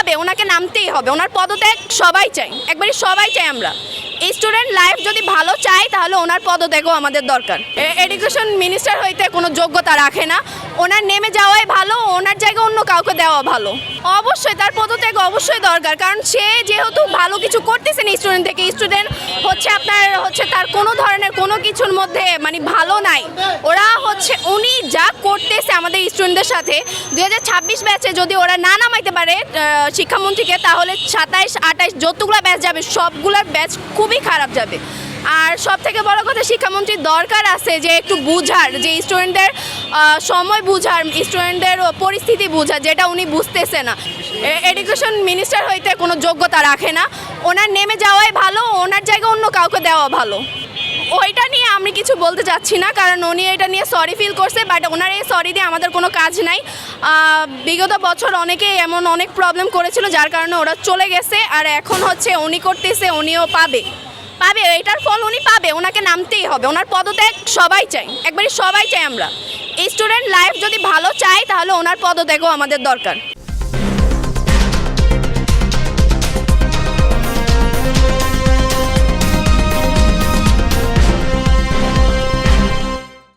পাবে, ওনাকে নামতেই হবে। ওনার পদত্যাগ সবাই চাই, একবারে সবাই চাই আমরা। স্টুডেন্ট লাইফ যদি ভালো চাই তাহলে ওনার পদত্যাগও আমাদের দরকার। এডুকেশন মিনিস্টার হইতে কোনো যোগ্যতা রাখে না, ওনার নেমে যাওয়াই ভালো, ওনার জায়গায় অন্য কাউকে দেওয়া ভালো। অবশ্যই তার পদত্যাগ অবশ্যই দরকার, কারণ সে যেহেতু ভালো কিছু করতেছেন স্টুডেন্ট থেকে, স্টুডেন্ট হচ্ছে তার কোনো ধরনের কোনো কিছুর মধ্যে মানে ভালো নাই। ওরা উনি যা করতেছে আমাদের স্টুডেন্টদের সাথে 2026 ব্যাচে যদি ওরা না নামাইতে পারে শিক্ষামন্ত্রীকে, তাহলে 27, 28 যতগুলো ব্যাচ যাবে সবগুলোর ব্যাচ খুবই খারাপ যাবে। আর সব থেকে বড় কথা, শিক্ষামন্ত্রীর দরকার আছে যে একটু বুঝার, যে স্টুডেন্টদের সময় বুঝার, স্টুডেন্টদের পরিস্থিতি বুঝার, যেটা উনি বুঝতেছে না। এডুকেশন মিনিস্টার হইতে কোনো যোগ্যতা রাখে না, ওনার নেমে যাওয়াই ভালো, ওনার জায়গায় অন্য কাউকে দেওয়া ভালো। ওইটা নিয়ে আমি কিছু বলতে চাচ্ছি না, কারণ উনি এটা নিয়ে সরি ফিল করছে, বাট ওনার এই সরি দিয়ে আমাদের কোনো কাজ নাই। বিগত বছর অনেকেই এমন অনেক প্রবলেম করেছিল, যার কারণে ওরা চলে গেছে। আর এখন উনি করতেছে, উনিও পাবে, এটার ফল উনি পাবে, ওনাকে নামতেই হবে। ওনার পদত্যাগ সবাই চাই, একবারে সবাই চাই আমরা। স্টুডেন্ট লাইফ যদি ভালো চাই তাহলে ওনার পদত্যাগও আমাদের দরকার।